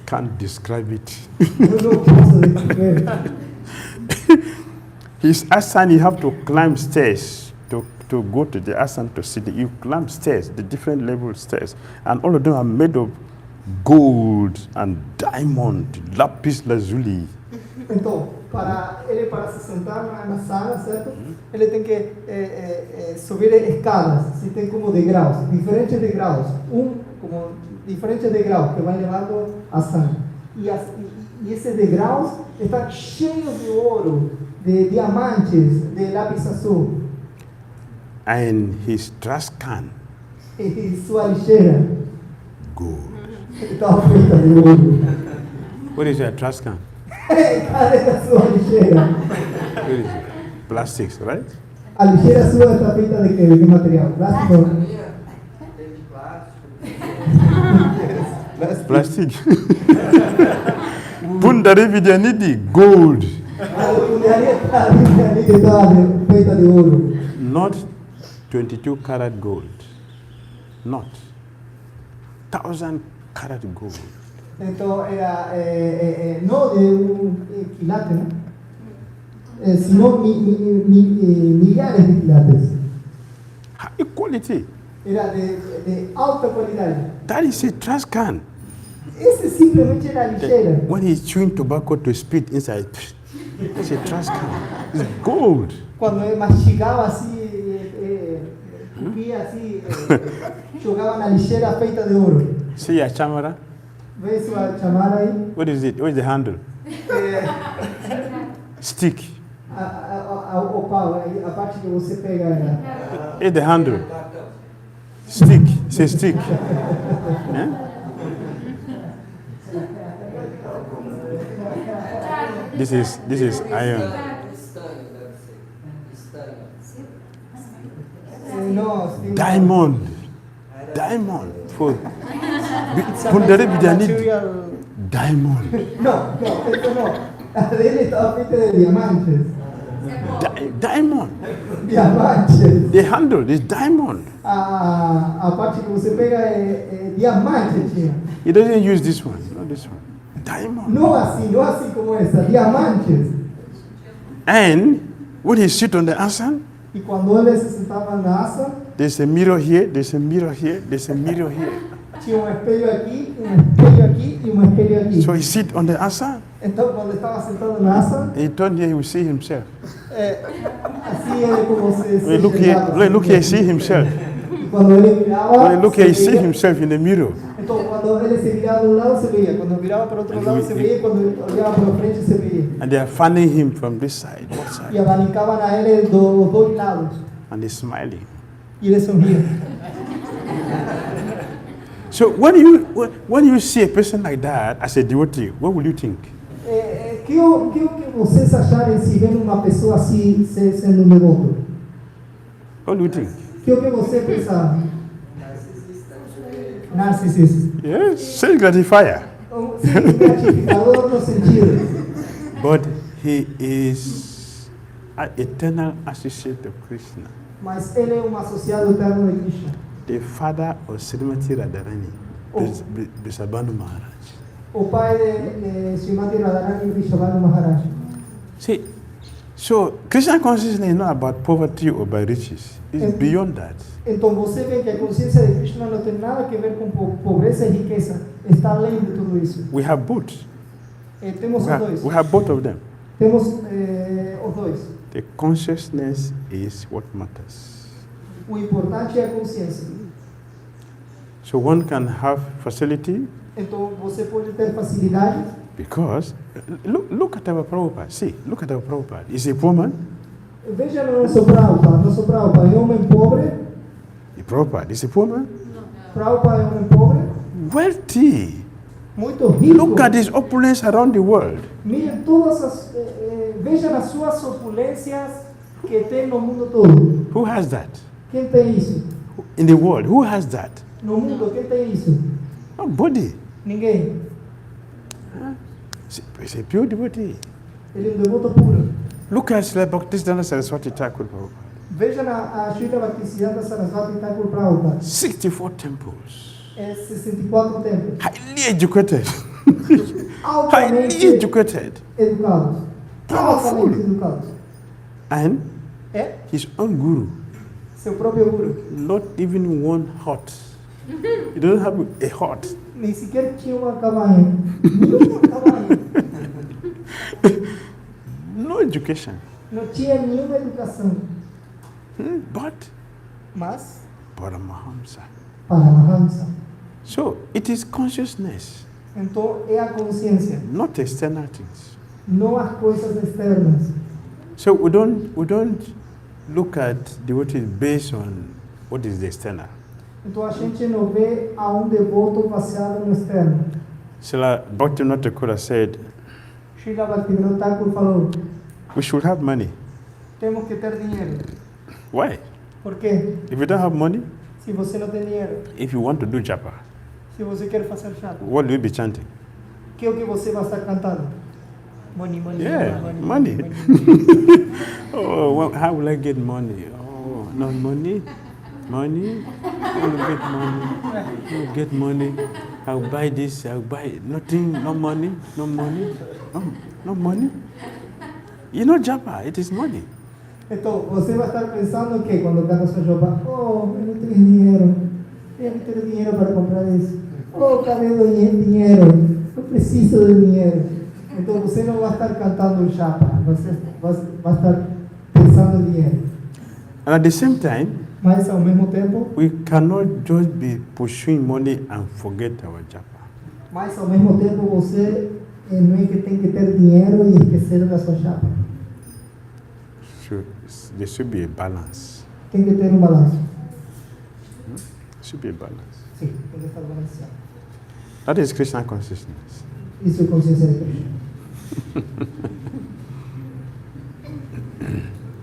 Can't describe it. Eu não posso descrever. His Asan, you have to climb stairs to go to the Asan to sit. You climb stairs, the different level stairs, and all of them are made of gold and diamond, lapis lazuli. Então, para se sentar na sala, certo? Ele tem que subir escadas, se tem como degraus, diferentes degraus, como diferentes degraus que vai levando a sala. E esses degraus estão cheios de ouro, de diamantes, de lápis azul. And his trash can, E sua lixeira gold. estava feita de ouro. What is a trash can? Cadê a sua lixeira? What is it? Plastics, right? A lixeira sua está feita de que material? Plástico? Plastic. Pundari Vidyanidhi, gold. A funeraria estava feita de ouro. Not 22 karat gold. Not 1,000 karat gold. Então era não de quilate, né? Sino milhares de quilates. High quality. Era de alta qualidade. That is a trash can. Esse simplesmente era a lixeira. When he's chewing tobacco to spit inside, it's a trash can. It's gold. Quando ele mastigava assim, cupia assim, jogava na lixeira feita de ouro. See a chamara? Vê sua chamada aí. What is it? What is the handle? Stick. O pau, a parte que você pega. It's the handle. Stick. It's a stick. Yeah? This is iron. Diamond. For Pundari Vidyanidhi. Diamond. No, esto no. Él estaba feita de diamantes. Diamond. Diamantes. The handle is diamond. A parte que você pega é diamante, tinha. He doesn't use this one, not this one. Diamond. Não assim como essa, diamantes. And when he sit on the asan, E quando ele se sentava na asa, there's a mirror here, there's a mirror here, there's a mirror here. tinha espelho aqui e espelho aqui. So he sit on the asan, Então, quando estava sentado na asa, and he turned here, he will see himself. assim ele como se Look here, see himself. cuando él miraba, When you look here, he se see veía. himself in the mirror. Entonces cuando él se miraba de un lado se veía, cuando miraba por otro And lado he- se veía, y cuando miraba por frente se veía. And they are fanning him from this side, both Y sides. abanicaban a él de los dos lados. And he's smiling. Y él sonría. So when you see a person like that as a devotee, what will you think? Que vocês acharem se vendo uma pessoa assim sendo um devoto? What do you think? Que o que você pensa? Narcisista. Yes, self-gratifier. Sim, gratificador no sentido. But he is an eternal associate of Krishna, Mas ele é associado eterno de Krishna. the father of Srimati Radharani, Oh. Vrishabhanu Maharaj. O pai de Srimati Radharani Vrishabhanu Maharaj. See, so Krishna consciousness is not about poverty or by riches. It's beyond that. Então você vê que a consciência de Krishna não tem nada a ver com pobreza e riqueza. Está além de tudo isso. We have both. Temos os dois. We have both of them. Temos os dois. The consciousness is what matters. O importante é a consciência. So one can have facility Então você pode ter facilidade. because look at our Prabhupada. See, look at our Prabhupada. Is he a poor man? Veja no nosso Prabhupada é um homem pobre. The Prabhupada is a poor man? Prabhupada é um homem pobre, Wealthy. muito rico. Look at his opulence around the world. Mire todas as, veja as suas opulências que tem no mundo todo. Who has that? Quem tem isso? In the world, who has that? No mundo, quem tem isso? Nobody. Ninguém. He's a pure devotee. Ele é um devoto puro. Look at Srila Bhaktisiddhanta Saraswati Thakur Prabhupada. Veja a Srila Bhaktisiddhanta Saraswati Thakur Prabhupada. 64 temples. 64 templos. Highly educated. Highly Altamente educated. educados. Powerful. Altamente educados. And his own guru. Seu próprio guru. Not even one hut. He doesn't have a hut. Nem sequer tinha uma cabaña. Nenhuma cabaña. No education. Não tinha nenhuma educação. But Mas, Paramahamsa. Paramahamsa. So it is consciousness, Então, é a consciência, not external things. não as coisas externas. So we don't look at devotees based on what is the external. Então, a gente não vê a um devoto baseado no externo. Srila Bhaktivinoda Thakur said, Srila Bhaktivinoda Thakur falou, we should have money. temos que ter dinheiro. Why? Por quê? If you don't have money, Se você não tem dinheiro, if you want to do japa, se você quer fazer chapa, what will you be chanting? que é o que você vai estar cantando? Money, money, Yeah, money, money. money, money. Oh, well, how will I get money? Oh, no money? Money? I will get money. I will get money. I'll buy this, I'll buy it. Nothing, no money, no money, no money. You know japa, it is money. Então, você vai estar pensando que quando canta sua chapa, oh, eu não tenho dinheiro. Eu não tenho dinheiro para comprar isso. Oh, cadê o dinheiro? Eu preciso de dinheiro. Então, você não vai estar cantando chapa. Você vai estar pensando em dinheiro. And at the same time, Mas, ao mesmo tempo, we cannot just be pursuing money and forget our japa. mas, ao mesmo tempo, você não é que tem que ter dinheiro e esquecer da sua chapa. There should be a balance. Tem que ter balanço. Should be a balance. Sim, tem que estar balanceado. That is Krishna consciousness. Isso é consciência de Krishna.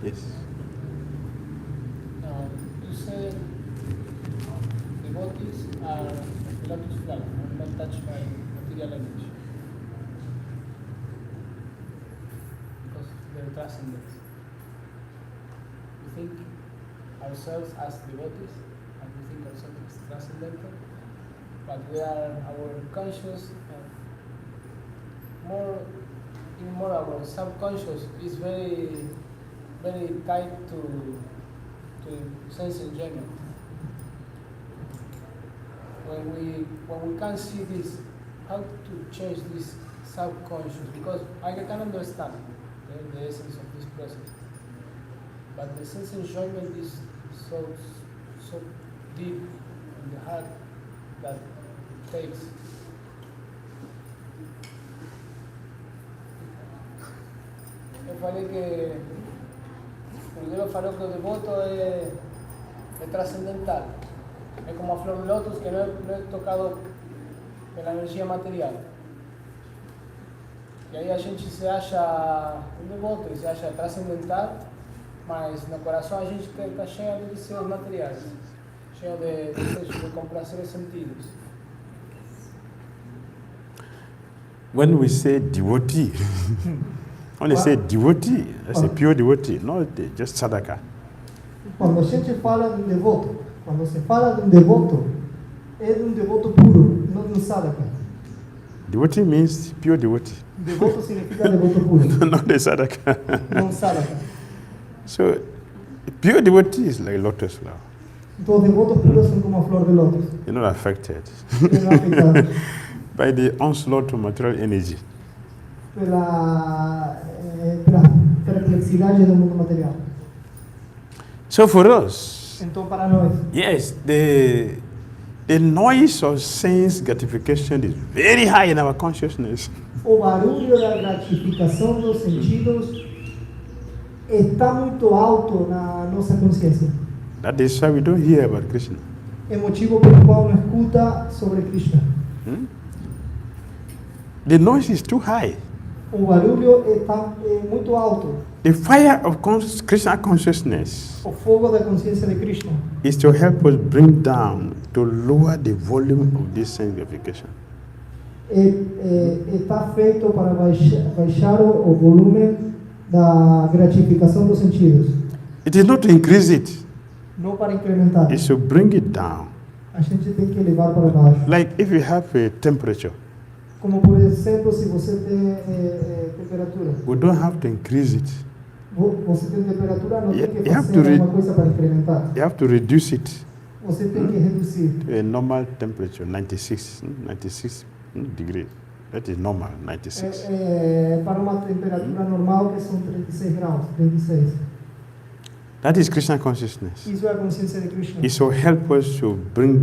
Yes. You said devotees are lotus flower, not touched by material energy. Because they're transcendent. We think ourselves as devotees, and we think ourselves as transcendental, but we are our conscious, more our subconscious is very tied to sense enjoyment. When we can't see this, how to change this subconscious? Because I can understand the essence of this process, but the sense enjoyment is so deep in the heart that takes. Eu falei que o Deus falou que o devoto é trascendental. É como a flor de lótus que não é tocado pela energia material. E aí a gente se acha um devoto e se acha transcendental, mas no coração a gente está cheio de desejos materiais, cheio de desejos de complacer os sentidos. When we say devotee, when they say devotee, that's a pure devotee, not just sadhaka. Quando a gente fala de um devoto, quando se fala de um devoto, é de um devoto puro, não de um sadhaka. Devotee means pure devotee, Devoto significa devoto puro, not the sadhaka. não sadhaka. So, pure devotee is like lotus flower. Então, os devotos puros são como a flor de lótus. You're not affected Não é afetado by the onslaught of material energy. pela perplexidade do mundo material. So for us, Então, para nós, yes, the noise of sense gratification is very high in our consciousness. o barulho da gratificação dos sentidos está muito alto na nossa consciência. That is why we don't hear about Krishna. É motivo pelo qual não escuta sobre Krishna. The noise is too high. O barulho é muito alto. The fire of Krishna consciousness O fogo da consciência de Krishna is to help us bring down, to lower the volume of this sense gratification. está feito para baixar o volume da gratificação dos sentidos, It is not to increase it, não para incrementar. it's to bring it down. A gente tem que levar para baixo. Like if you have a temperature, Como, por exemplo, se você tem temperatura. we don't have to increase it. Você tem temperatura, não You- tem que you have fazer to alguma coisa para incrementar. You have to reduce it Você tem que reduzir. to a normal temperature, 96 degrees. That is normal, 96. Para uma temperatura normal, que são 36 graus, 36. That is Krishna consciousness. Isso é a consciência de Krishna. It will help us to bring